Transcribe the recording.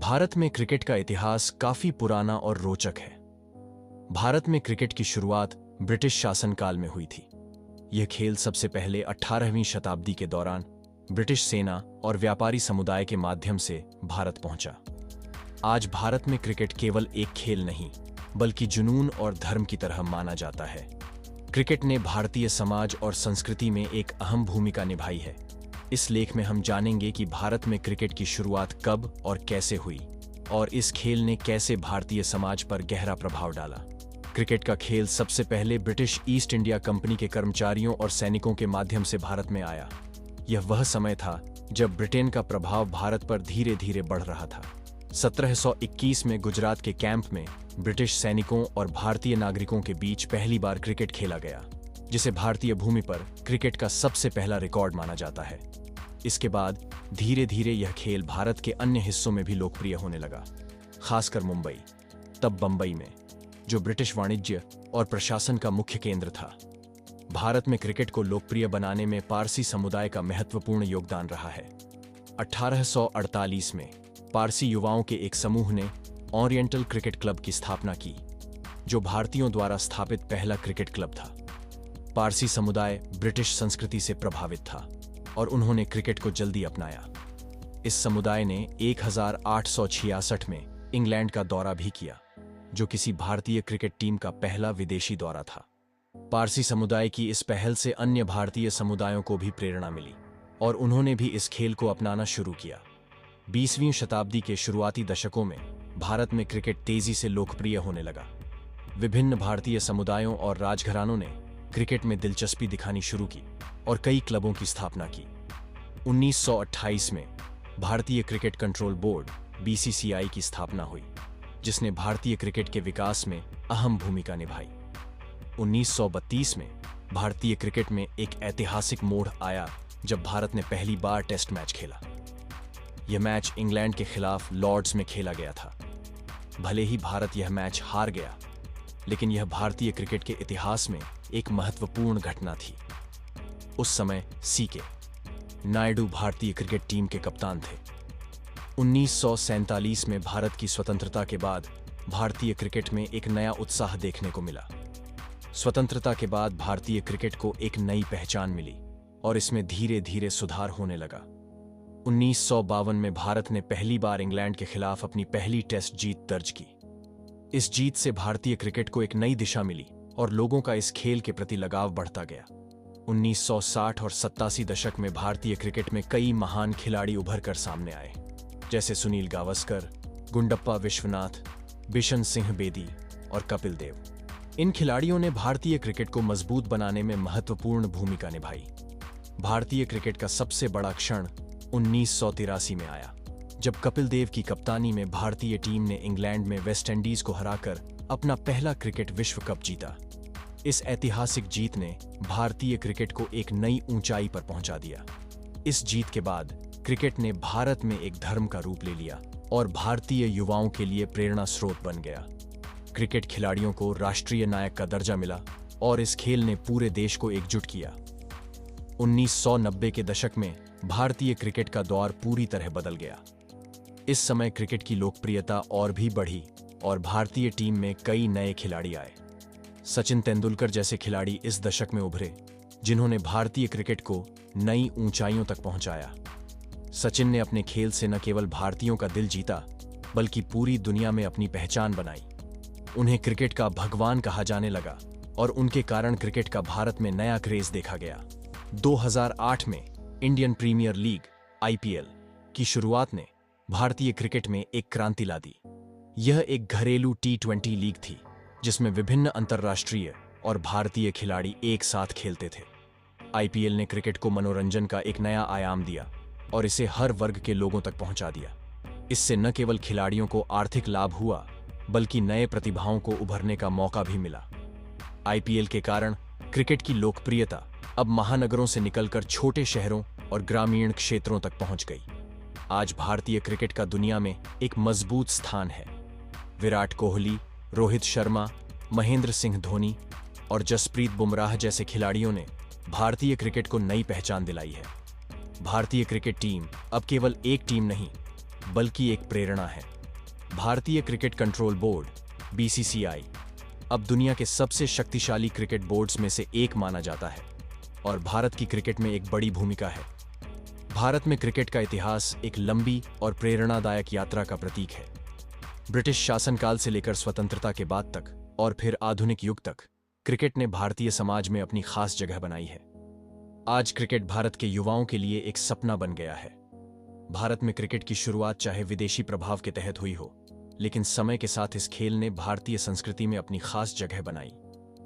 भारत में क्रिकेट का इतिहास काफी पुराना और रोचक है। भारत में क्रिकेट की शुरुआत ब्रिटिश शासनकाल में हुई थी। यह खेल सबसे पहले 18वीं शताब्दी के दौरान ब्रिटिश सेना और व्यापारी समुदाय के माध्यम से भारत पहुंचा। आज भारत में क्रिकेट केवल एक खेल नहीं, बल्कि जुनून और धर्म की तरह माना जाता है। क्रिकेट ने भारतीय समाज और संस्कृति में एक अहम भूमिका निभाई है। इस लेख में हम जानेंगे कि भारत में क्रिकेट की शुरुआत कब और कैसे हुई, और इस खेल ने कैसे भारतीय समाज पर गहरा प्रभाव डाला। क्रिकेट का खेल सबसे पहले ब्रिटिश ईस्ट इंडिया कंपनी के कर्मचारियों और सैनिकों के माध्यम से भारत में आया। यह वह समय था जब ब्रिटेन का प्रभाव भारत पर धीरे धीरे बढ़ रहा था। 1721 में गुजरात के कैंप में ब्रिटिश सैनिकों और भारतीय नागरिकों के बीच पहली बार क्रिकेट खेला गया, जिसे भारतीय भूमि पर क्रिकेट का सबसे पहला रिकॉर्ड माना जाता है। इसके बाद धीरे धीरे यह खेल भारत के अन्य हिस्सों में भी लोकप्रिय होने लगा, खासकर मुंबई, तब बंबई में, जो ब्रिटिश वाणिज्य और प्रशासन का मुख्य केंद्र था। भारत में क्रिकेट को लोकप्रिय बनाने में पारसी समुदाय का महत्वपूर्ण योगदान रहा है। 1848 में पारसी युवाओं के एक समूह ने ओरिएंटल क्रिकेट क्लब की स्थापना की, जो भारतीयों द्वारा स्थापित पहला क्रिकेट क्लब था। पारसी समुदाय ब्रिटिश संस्कृति से प्रभावित था और उन्होंने क्रिकेट को जल्दी अपनाया। इस समुदाय ने 1866 में इंग्लैंड का दौरा भी किया, जो किसी भारतीय क्रिकेट टीम का पहला विदेशी दौरा था। पारसी समुदाय की इस पहल से अन्य भारतीय समुदायों को भी प्रेरणा मिली और उन्होंने भी इस खेल को अपनाना शुरू किया। 20वीं शताब्दी के शुरुआती दशकों में भारत में क्रिकेट तेजी से लोकप्रिय होने लगा। विभिन्न भारतीय समुदायों और राजघरानों ने क्रिकेट में दिलचस्पी दिखानी शुरू की और कई क्लबों की स्थापना की। 1928 में भारतीय क्रिकेट कंट्रोल बोर्ड (BCCI) की स्थापना हुई, जिसने भारतीय क्रिकेट के विकास में अहम भूमिका निभाई। 1932 में भारतीय क्रिकेट में एक ऐतिहासिक मोड़ आया जब भारत ने पहली बार टेस्ट मैच खेला। यह मैच इंग्लैंड के खिलाफ लॉर्ड्स में खेला गया था। भले ही भारत यह मैच हार गया, लेकिन यह भारतीय क्रिकेट के इतिहास में एक महत्वपूर्ण घटना थी। उस समय CK नायडू भारतीय क्रिकेट टीम के कप्तान थे। 1947 में भारत की स्वतंत्रता के बाद भारतीय क्रिकेट में एक नया उत्साह देखने को मिला। स्वतंत्रता के बाद भारतीय क्रिकेट को एक नई पहचान मिली और इसमें धीरे धीरे सुधार होने लगा। 1952 में भारत ने पहली बार इंग्लैंड के खिलाफ अपनी पहली टेस्ट जीत दर्ज की। इस जीत से भारतीय क्रिकेट को एक नई दिशा मिली और लोगों का इस खेल के प्रति लगाव बढ़ता गया। 1960 और 87 दशक में भारतीय क्रिकेट में कई महान खिलाड़ी उभर कर सामने आए, जैसे सुनील गावस्कर, गुंडप्पा विश्वनाथ, बिशन सिंह बेदी और कपिल देव। इन खिलाड़ियों ने भारतीय क्रिकेट को मजबूत बनाने में महत्वपूर्ण भूमिका निभाई। भारतीय क्रिकेट का सबसे बड़ा क्षण 1983 में आया, जब कपिल देव की कप्तानी में भारतीय टीम ने इंग्लैंड में वेस्टइंडीज को हराकर अपना पहला क्रिकेट विश्व कप जीता। इस ऐतिहासिक जीत ने भारतीय क्रिकेट को एक नई ऊंचाई पर पहुंचा दिया। इस जीत के बाद क्रिकेट ने भारत में एक धर्म का रूप ले लिया और भारतीय युवाओं के लिए प्रेरणा स्रोत बन गया। क्रिकेट खिलाड़ियों को राष्ट्रीय नायक का दर्जा मिला और इस खेल ने पूरे देश को एकजुट किया। 1990 के दशक में भारतीय क्रिकेट का दौर पूरी तरह बदल गया। इस समय क्रिकेट की लोकप्रियता और भी बढ़ी और भारतीय टीम में कई नए खिलाड़ी आए। सचिन तेंदुलकर जैसे खिलाड़ी इस दशक में उभरे, जिन्होंने भारतीय क्रिकेट को नई ऊंचाइयों तक पहुंचाया। सचिन ने अपने खेल से न केवल भारतीयों का दिल जीता, बल्कि पूरी दुनिया में अपनी पहचान बनाई। उन्हें क्रिकेट का भगवान कहा जाने लगा और उनके कारण क्रिकेट का भारत में नया क्रेज देखा गया। 2008 में इंडियन प्रीमियर लीग (IPL) की शुरुआत ने भारतीय क्रिकेट में एक क्रांति ला दी। यह एक घरेलू T20 लीग थी, जिसमें विभिन्न अंतर्राष्ट्रीय और भारतीय खिलाड़ी एक साथ खेलते थे। IPL ने क्रिकेट को मनोरंजन का एक नया आयाम दिया और इसे हर वर्ग के लोगों तक पहुंचा दिया। इससे न केवल खिलाड़ियों को आर्थिक लाभ हुआ, बल्कि नए प्रतिभाओं को उभरने का मौका भी मिला। IPL के कारण क्रिकेट की लोकप्रियता अब महानगरों से निकलकर छोटे शहरों और ग्रामीण क्षेत्रों तक पहुंच गई। आज भारतीय क्रिकेट का दुनिया में एक मजबूत स्थान है। विराट कोहली, रोहित शर्मा, महेंद्र सिंह धोनी और जसप्रीत बुमराह जैसे खिलाड़ियों ने भारतीय क्रिकेट को नई पहचान दिलाई है। भारतीय क्रिकेट टीम अब केवल एक टीम नहीं, बल्कि एक प्रेरणा है। भारतीय क्रिकेट कंट्रोल बोर्ड (बीसीसीआई) अब दुनिया के सबसे शक्तिशाली क्रिकेट बोर्ड्स में से एक माना जाता है और भारत की क्रिकेट में एक बड़ी भूमिका है। भारत में क्रिकेट का इतिहास एक लंबी और प्रेरणादायक यात्रा का प्रतीक है। ब्रिटिश शासनकाल से लेकर स्वतंत्रता के बाद तक और फिर आधुनिक युग तक क्रिकेट ने भारतीय समाज में अपनी खास जगह बनाई है। आज क्रिकेट भारत के युवाओं के लिए एक सपना बन गया है। भारत में क्रिकेट की शुरुआत चाहे विदेशी प्रभाव के तहत हुई हो, लेकिन समय के साथ इस खेल ने भारतीय संस्कृति में अपनी खास जगह बनाई।